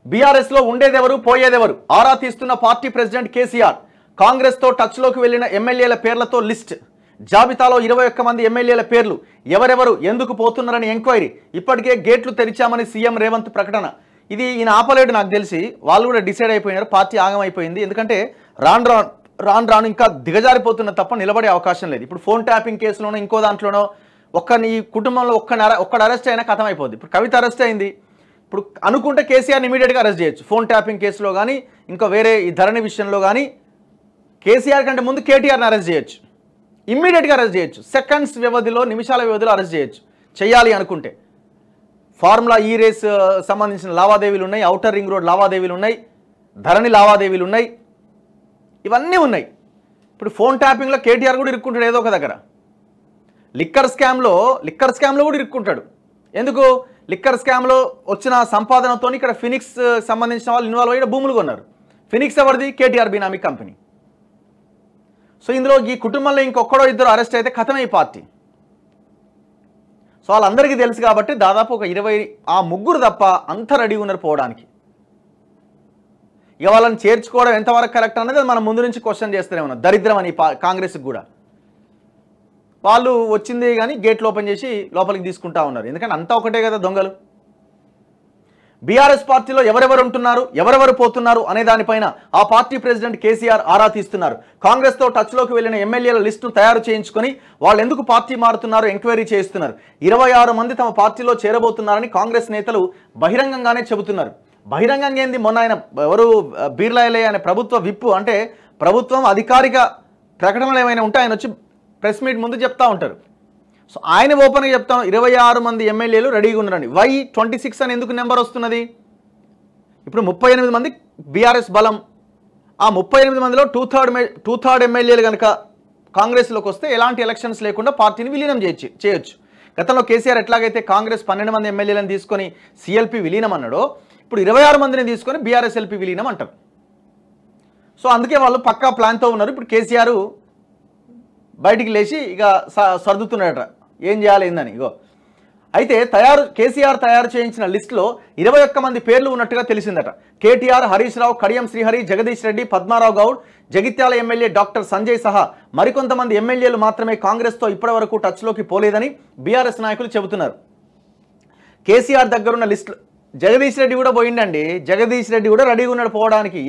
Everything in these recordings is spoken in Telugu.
బీఆర్ఎస్ లో ఉండేదెవరు పోయేదెవరు ఆరా తీస్తున్న పార్టీ ప్రెసిడెంట్ కేసీఆర్. కాంగ్రెస్ తో టచ్ లోకి వెళ్లిన ఎమ్మెల్యేల పేర్లతో లిస్ట్. జాబితాలో 21 మంది ఎమ్మెల్యేల పేర్లు. ఎవరెవరు ఎందుకు పోతున్నారని ఎంక్వైరీ. ఇప్పటికే గేట్లు తెరిచామని సీఎం రేవంత్ ప్రకటన. ఇది ఈయన ఆపలేడు, నాకు తెలిసి వాళ్ళు కూడా డిసైడ్ అయిపోయినారు, పార్టీ ఆగమైపోయింది. ఎందుకంటే రాను ఇంకా దిగజారిపోతున్న తప్ప నిలబడే అవకాశం లేదు. ఇప్పుడు ఫోన్ ట్యాపింగ్ కేసులోనో ఇంకో దాంట్లోనో ఈ కుటుంబంలో ఒక్కడు అరెస్ట్ అయినా కథం అయిపోద్ది. ఇప్పుడు కవిత అరెస్ట్ అయింది, ఇప్పుడు అనుకుంటే కేసీఆర్ని ఇమీడియట్గా అరెస్ట్ చేయొచ్చు. ఫోన్ ట్యాపింగ్ కేసులో కానీ ఇంకా వేరే ఈ ధరణి విషయంలో కానీ కేసీఆర్ కంటే ముందు కేటీఆర్ని అరెస్ట్ చేయొచ్చు, ఇమ్మీడియట్గా అరెస్ట్ చేయొచ్చు. సెకండ్స్ వ్యవధిలో, నిమిషాల వ్యవధిలో అరెస్ట్ చేయొచ్చు చేయాలి అనుకుంటే. ఫార్ములా ఈ రేస్ సంబంధించిన లావాదేవీలు ఉన్నాయి, ఔటర్ రింగ్ రోడ్ లావాదేవీలు ఉన్నాయి, ధరణి లావాదేవీలు ఉన్నాయి, ఇవన్నీ ఉన్నాయి. ఇప్పుడు ఫోన్ ట్యాపింగ్లో కేటీఆర్ కూడా ఇరుక్కుంటాడు ఏదో ఒక దగ్గర. లిక్కర్ స్కామ్లో కూడా ఇరుక్కుంటాడు. ఎందుకు? లిక్కర్ స్కామ్లో వచ్చిన సంపాదనతో ఇక్కడ ఫినిక్స్ సంబంధించిన వాళ్ళు ఇన్వాల్వ్ అయ్యి భూములు కొన్నారు. ఫినిక్స్ ఎవరిది? కేటీఆర్ బినామీ కంపెనీ. సో ఇందులో ఈ కుటుంబంలో ఇంకొక్కడో ఇద్దరు అరెస్ట్ అయితే కథమే ఈ పార్టీ. సో వాళ్ళందరికీ తెలుసు కాబట్టి దాదాపు ఒక 20 ఆ ముగ్గురు తప్ప అంత రెడీ ఉన్నారు పోవడానికి. ఇక వాళ్ళని చేర్చుకోవడం ఎంతవరకు కరెక్ట్ అనేది మనం ముందు నుంచి క్వశ్చన్ చేస్తూనే ఉన్నాం. దరిద్రం అని కాంగ్రెస్కి కూడా వాళ్ళు వచ్చింది కానీ గేట్లు ఓపెన్ చేసి లోపలికి తీసుకుంటా ఉన్నారు. ఎందుకంటే అంతా ఒకటే కదా దొంగలు. బీఆర్ఎస్ పార్టీలో ఎవరెవరు ఉంటున్నారు, ఎవరెవరు పోతున్నారు అనే దానిపైన ఆ పార్టీ ప్రెసిడెంట్ కేసీఆర్ ఆరా తీస్తున్నారు. కాంగ్రెస్తో టచ్లోకి వెళ్లిన ఎమ్మెల్యేల లిస్టును తయారు చేయించుకొని వాళ్ళు ఎందుకు పార్టీ మారుతున్నారో ఎంక్వైరీ చేయిస్తున్నారు. 26 మంది తమ పార్టీలో చేరబోతున్నారని కాంగ్రెస్ నేతలు బహిరంగంగానే చెబుతున్నారు. బహిరంగంగా ఏంది? మొన్న ఆయన ఎవరు బీర్లాయలే అనే ప్రభుత్వ విప్పు, అంటే ప్రభుత్వం అధికారిక ప్రకటనలు ఏమైనా ఉంటే ఆయన వచ్చి ప్రెస్ మీట్ ముందు చెప్తా ఉంటారు. సో ఆయన ఓపెన్గా చెప్తాను, 26 మంది ఎమ్మెల్యేలు రెడీగా ఉన్నారండి. వై 26 అని ఎందుకు నెంబర్ వస్తున్నది? ఇప్పుడు 38 మంది బీఆర్ఎస్ బలం. ఆ 38 మందిలో టూ థర్డ్ ఎమ్మెల్యేలు కనుక కాంగ్రెస్లోకి వస్తే ఎలాంటి ఎలక్షన్స్ లేకుండా పార్టీని విలీనం చేయొచ్చు. గతంలో కేసీఆర్ ఎట్లాగైతే కాంగ్రెస్ 12 మంది ఎమ్మెల్యేలను తీసుకొని సిఎల్పి విలీనం అన్నాడో, ఇప్పుడు 26 మందిని తీసుకొని బీఆర్ఎస్ఎల్పి విలీనం అంటారు. సో అందుకే వాళ్ళు పక్కా ప్లాన్తో ఉన్నారు. ఇప్పుడు కేసీఆర్ బయటికి లేచి ఇక సర్దుతున్నాడట ఏం చేయాలి ఏందని. ఇగో అయితే కేసీఆర్ తయారు చేయించిన లిస్టులో 21 మంది పేర్లు ఉన్నట్టుగా తెలిసిందట. కేటీఆర్, హరీష్ రావు, కడియం శ్రీహరి, జగదీష్ రెడ్డి, పద్మారావు గౌడ్, జగిత్యాల ఎమ్మెల్యే డాక్టర్ సంజయ్ సహా మరికొంతమంది ఎమ్మెల్యేలు మాత్రమే కాంగ్రెస్తో ఇప్పటివరకు టచ్లోకి పోలేదని బీఆర్ఎస్ నాయకులు చెబుతున్నారు. కేసీఆర్ దగ్గరున్న లిస్టు జగదీష్ రెడ్డి కూడా పోయిండండి. జగదీష్ రెడ్డి కూడా రెడీగా ఉన్నాడు పోవడానికి.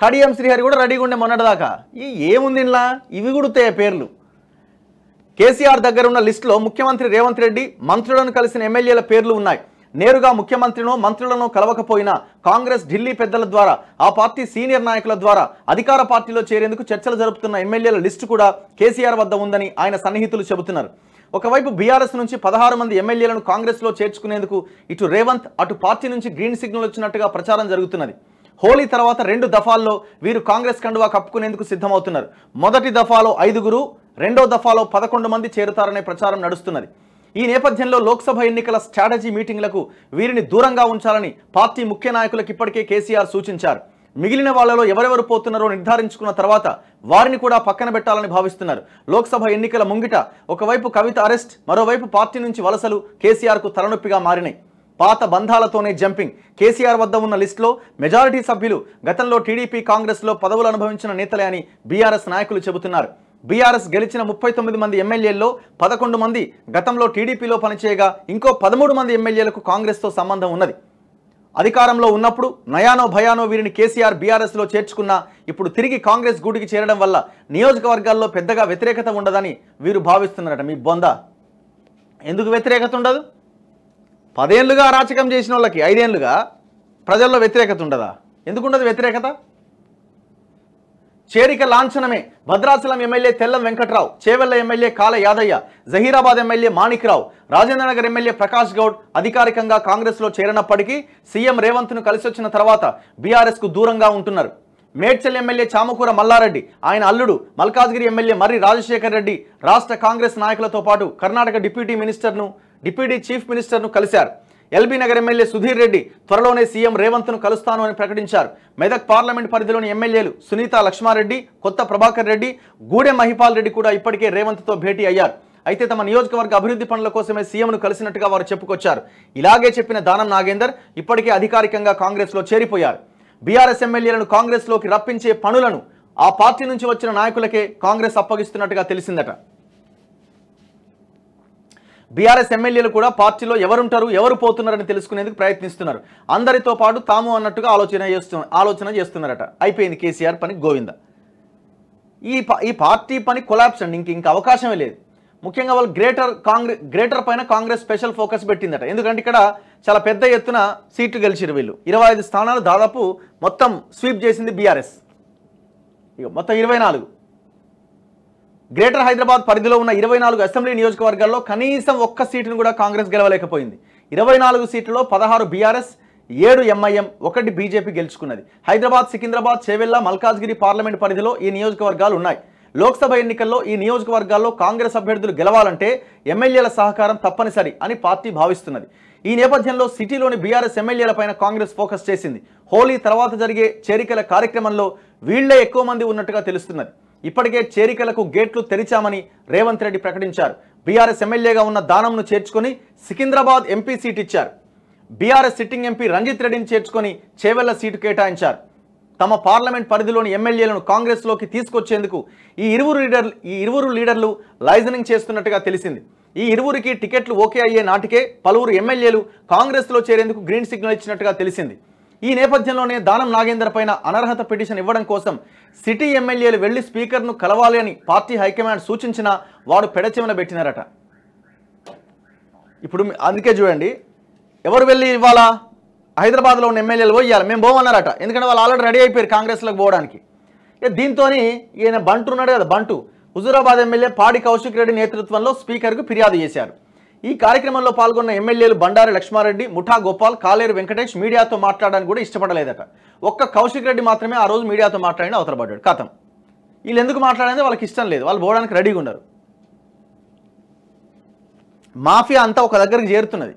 కడియం శ్రీహరి కూడా రెడీగా ఉండే మొన్నటిదాకా. ఏముంది ఇలా? ఇవి కూడా పేర్లు. కేసీఆర్ దగ్గర ఉన్న లిస్టులో ముఖ్యమంత్రి రేవంత్ రెడ్డి, మంత్రులను కలిసిన ఎమ్మెల్యేల పేర్లు ఉన్నాయి. నేరుగా ముఖ్యమంత్రినో మంత్రులను కలవకపోయినా కాంగ్రెస్ ఢిల్లీ పెద్దల ద్వారా, ఆ పార్టీ సీనియర్ నాయకుల ద్వారా అధికార పార్టీలో చేరేందుకు చర్చలు జరుపుతున్న ఎమ్మెల్యేల లిస్టు కూడా కేసీఆర్ వద్ద ఉందని ఆయన సన్నిహితులు చెబుతున్నారు. ఒకవైపు బీఆర్ఎస్ నుంచి 16 మంది ఎమ్మెల్యేలను కాంగ్రెస్లో చేర్చుకునేందుకు ఇటు రేవంత్ అటు పార్టీ నుంచి గ్రీన్ సిగ్నల్ వచ్చినట్టుగా ప్రచారం జరుగుతున్నది. హోలీ తర్వాత 2 దఫాల్లో వీరు కాంగ్రెస్ కండువా కప్పుకునేందుకు సిద్ధమవుతున్నారు. మొదటి దఫాలో 5, రెండో దఫాలో 11 మంది చేరుతారనే ప్రచారం నడుస్తున్నది. ఈ నేపథ్యంలో లోక్సభ ఎన్నికల స్ట్రాటజీ మీటింగ్లకు వీరిని దూరంగా ఉంచాలని పార్టీ ముఖ్య నాయకులకు ఇప్పటికే కేసీఆర్ సూచించారు. మిగిలిన వాళ్లలో ఎవరెవరు పోతున్నారో నిర్ధారించుకున్న తర్వాత వారిని కూడా పక్కన పెట్టాలని భావిస్తున్నారు. లోక్సభ ఎన్నికల ముంగిట ఒకవైపు కవిత అరెస్ట్, మరోవైపు పార్టీ నుంచి వలసలు కేసీఆర్కు తలనొప్పిగా మారినాయి. పాత బంధాలతోనే జంపింగ్. కేసీఆర్ వద్ద ఉన్న లిస్టులో మెజారిటీ సభ్యులు గతంలో టీడీపీ, కాంగ్రెస్లో పదవులు అనుభవించిన నేతలే అని బీఆర్ఎస్ నాయకులు చెబుతున్నారు. బీఆర్ఎస్ గెలిచిన 39 మంది ఎమ్మెల్యేల్లో 11 మంది గతంలో టీడీపీలో పనిచేయగా ఇంకో 13 మంది ఎమ్మెల్యేలకు కాంగ్రెస్తో సంబంధం ఉన్నది. అధికారంలో ఉన్నప్పుడు నయానో భయానో వీరిని కేసీఆర్ బీఆర్ఎస్లో చేర్చుకున్నా ఇప్పుడు తిరిగి కాంగ్రెస్ గూటికి చేరడం వల్ల నియోజకవర్గాల్లో పెద్దగా వ్యతిరేకత ఉండదని వీరు భావిస్తున్నారట. మీ బొంద ఎందుకు వ్యతిరేకత ఉండదు? 10 ఏళ్లుగా అరాచకం చేసిన వాళ్ళకి 5 ఏళ్లుగా ప్రజల్లో వ్యతిరేకత ఉండదా? ఎందుకుండదు వ్యతిరేకత? చేరిక లాంఛనమే. భద్రాచలం ఎమ్మెల్యే తెల్లం వెంకట్రావు, చేవెళ్ల ఎమ్మెల్యే కాల యాదయ్య, జహీరాబాద్ ఎమ్మెల్యే మాణిక్రావు, రాజేంద్రనగర్ ఎమ్మెల్యే ప్రకాష్ గౌడ్ అధికారికంగా కాంగ్రెస్లో చేరినప్పటికీ సీఎం రేవంత్ను కలిసి వచ్చిన తర్వాత బీఆర్ఎస్కు దూరంగా ఉంటున్నారు. మేడ్చల్ ఎమ్మెల్యే చామకూర మల్లారెడ్డి, ఆయన అల్లుడు మల్కాజ్గిరి ఎమ్మెల్యే మర్రి రాజశేఖర్ రెడ్డి రాష్ట్ర కాంగ్రెస్ నాయకులతో పాటు కర్ణాటక డిప్యూటీ చీఫ్ మినిస్టర్ను కలిశారు. ఎల్బీ నగర్ ఎమ్మెల్యే సుధీర్ రెడ్డి త్వరలోనే సీఎం రేవంత్ను కలుస్తాను అని ప్రకటించారు. మెదక్ పార్లమెంట్ పరిధిలోని ఎమ్మెల్యేలు సునీత లక్ష్మారెడ్డి, కొత్త ప్రభాకర్ రెడ్డి, గూడెం మహిపాల్ రెడ్డి కూడా ఇప్పటికే రేవంత్తో భేటీ అయ్యారు. అయితే తమ నియోజకవర్గ అభివృద్ధి పనుల కోసమే సీఎంను కలిసినట్టుగా వారు చెప్పుకొచ్చారు. ఇలాగే చెప్పిన దానం నాగేందర్ ఇప్పటికే అధికారికంగా కాంగ్రెస్లో చేరిపోయారు. బీఆర్ఎస్ ఎమ్మెల్యేలను కాంగ్రెస్లోకి రప్పించే పనులను ఆ పార్టీ నుంచి వచ్చిన నాయకులకే కాంగ్రెస్ అప్పగిస్తున్నట్టుగా తెలిసిందట. బీఆర్ఎస్ ఎమ్మెల్యేలు కూడా పార్టీలో ఎవరుంటారు, ఎవరు పోతున్నారని తెలుసుకునేందుకు ప్రయత్నిస్తున్నారు. అందరితో పాటు తాము అన్నట్టుగా ఆలోచన చేస్తున్నారట. అయిపోయింది కేసీఆర్ పని, గోవింద. ఈ పార్టీ పని కొలాప్స్ అండి, ఇంక అవకాశమే లేదు. ముఖ్యంగా వాళ్ళు గ్రేటర్ పైన కాంగ్రెస్ స్పెషల్ ఫోకస్ పెట్టిందట. ఎందుకంటే ఇక్కడ చాలా పెద్ద ఎత్తున సీట్లు గెలిచిరు వీళ్ళు. 25 స్థానాలు దాదాపు మొత్తం స్వీప్ చేసింది బీఆర్ఎస్. ఇక మొత్తం 24. గ్రేటర్ హైదరాబాద్ పరిధిలో ఉన్న 24 అసెంబ్లీ నియోజకవర్గాల్లో కనీసం ఒక్క సీటును కూడా కాంగ్రెస్ గెలవలేకపోయింది. 24 సీట్లలో 16 బీఆర్ఎస్, 7 ఎంఐఎం, 1 బీజేపీ గెలుచుకున్నది. హైదరాబాద్, సికింద్రాబాద్, చేవెళ్ల, మల్కాజ్గిరి పార్లమెంట్ పరిధిలో ఈ నియోజకవర్గాలు ఉన్నాయి. లోక్సభ ఎన్నికల్లో ఈ నియోజకవర్గాల్లో కాంగ్రెస్ అభ్యర్థులు గెలవాలంటే ఎమ్మెల్యేల సహకారం తప్పనిసరి అని పార్టీ భావిస్తున్నది. ఈ నేపథ్యంలో సిటీలోని బీఆర్ఎస్ ఎమ్మెల్యేలపైన కాంగ్రెస్ ఫోకస్ చేసింది. హోలీ తర్వాత జరిగే చేరికల కార్యక్రమంలో వీళ్లే ఎక్కువ మంది ఉన్నట్టుగా తెలుస్తున్నది. ఇప్పటికే చేరికలకు గేట్లు తెరిచామని రేవంత్ రెడ్డి ప్రకటించారు. బీఆర్ఎస్ ఎమ్మెల్యేగా ఉన్న దానంను చేర్చుకొని సికింద్రాబాద్ ఎంపీ సీట్ ఇచ్చారు. బీఆర్ఎస్ సిట్టింగ్ ఎంపీ రంజిత్ రెడ్డిని చేర్చుకొని చేవెళ్ల సీటు కేటాయించారు. తమ పార్లమెంట్ పరిధిలోని ఎమ్మెల్యేలను కాంగ్రెస్లోకి తీసుకొచ్చేందుకు ఈ ఇరువురు లీడర్లు లైజనింగ్ చేస్తున్నట్టుగా తెలిసింది. ఈ ఇరువురికి టికెట్లు ఓకే అయ్యే నాటికే పలువురు ఎమ్మెల్యేలు కాంగ్రెస్లో చేరేందుకు గ్రీన్ సిగ్నల్ ఇచ్చినట్టుగా తెలిసింది. ఈ నేపథ్యంలోనే దానం నాగేందర్ పైన అనర్హత పిటిషన్ ఇవ్వడం కోసం సిటీ ఎమ్మెల్యేలు వెళ్లి స్పీకర్ను కలవాలి అని పార్టీ హైకమాండ్ సూచించినా వాడు పెడచెవిన పెట్టినారట. ఇప్పుడు అందుకే చూడండి, ఎవరు వెళ్ళి ఇవాళ హైదరాబాద్లో ఉన్న ఎమ్మెల్యేలు పోయాలి, మేము పోమన్నారట. ఎందుకంటే వాళ్ళు ఆల్రెడీ రెడీ అయిపోయారు కాంగ్రెస్లోకి పోవడానికి. దీంతో ఈయన బంటు ఉన్నాడు కదా, బంటు హుజూరాబాద్ ఎమ్మెల్యే పాడి కౌశిక్ రెడ్డి నేతృత్వంలో స్పీకర్కు ఫిర్యాదు చేశారు. ఈ కార్యక్రమంలో పాల్గొన్న ఎమ్మెల్యేలు బండారి లక్ష్మారెడ్డి, ముఠా గోపాల్, కాలేరు వెంకటేష్ మీడియాతో మాట్లాడడానికి కూడా ఇష్టపడలేదట. ఒక్క కౌశిక్ రెడ్డి మాత్రమే ఆ రోజు మీడియాతో మాట్లాడిన అవతలపడ్డాడు. కథం. వీళ్ళు ఎందుకు మాట్లాడేది వాళ్ళకి ఇష్టం లేదు, వాళ్ళు పోవడానికి రెడీగా ఉన్నారు. మాఫియా అంతా ఒక దగ్గరికి చేరుతున్నది.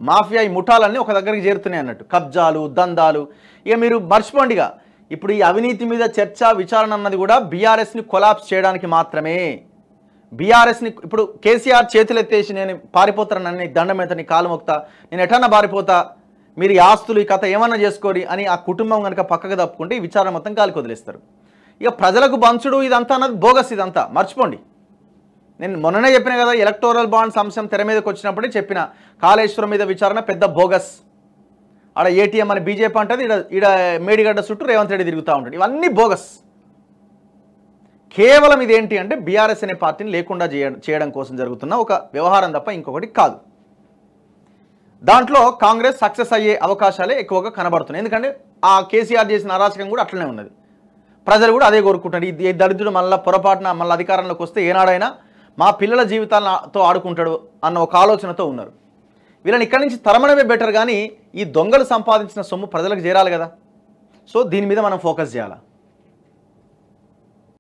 మాఫియా ఈ ముఠాలన్నీ ఒక దగ్గరికి చేరుతున్నాయి అన్నట్టు. కబ్జాలు, దందాలు. ఇక మీరు మర్చిపోండిగా, ఇప్పుడు ఈ అవినీతి మీద చర్చ, విచారణ అన్నది కూడా బీఆర్ఎస్ని కొలాప్స్ చేయడానికి మాత్రమే. బీఆర్ఎస్ని ఇప్పుడు కేసీఆర్ చేతులు ఎత్తేసి నేను పారిపోతానని దండం మీద నీ కాలు మొక్తా, నేను ఎటన్నా పారిపోతా, మీరు ఈ ఆస్తులు ఈ కథ ఏమన్నా చేసుకోరి అని ఆ కుటుంబం కనుక పక్కకు తప్పుకుంటే ఈ విచారణ మొత్తం గాలికి వదిలేస్తారు. ఇక ప్రజలకు బంచుడు ఇదంతా అన్నది బోగస్, ఇదంతా మర్చిపోండి. నేను మొన్ననే చెప్పిన కదా, ఎలక్టోరల్ బాండ్స్ అంశం తెర మీదకి వచ్చినప్పుడే చెప్పిన, కాళేశ్వరం మీద విచారణ పెద్ద బోగస్. ఆడ ఏటీఎం అని బీజేపీ అంటది, ఈడ మేడిగడ్డ చుట్టూ రేవంత్ రెడ్డి తిరుగుతూ ఉంటాడు. ఇవన్నీ బోగస్. కేవలం ఇదేంటి అంటే బీఆర్ఎస్ అనే పార్టీని లేకుండా చేయడం కోసం జరుగుతున్న ఒక వ్యవహారం తప్ప ఇంకొకటి కాదు. దాంట్లో కాంగ్రెస్ సక్సెస్ అయ్యే అవకాశాలే ఎక్కువగా కనబడుతున్నాయి. ఎందుకంటే ఆ కేసీఆర్ చేసిన అరాచకం కూడా అట్లనే ఉన్నది. ప్రజలు కూడా అదే కోరుకుంటారు. ఈ దరిద్రుడు మళ్ళీ పొరపాటున మళ్ళీ అధికారంలోకి వస్తే ఏనాడైనా మా పిల్లల జీవితాలతో ఆడుకుంటాడు అన్న ఒక ఆలోచనతో ఉన్నారు. వీళ్ళని ఇక్కడి నుంచి తరమడమే బెటర్, కానీ ఈ దొంగలు సంపాదించిన సొమ్ము ప్రజలకు చేరాలి కదా. సో దీని మీద మనం ఫోకస్ చేయాలి.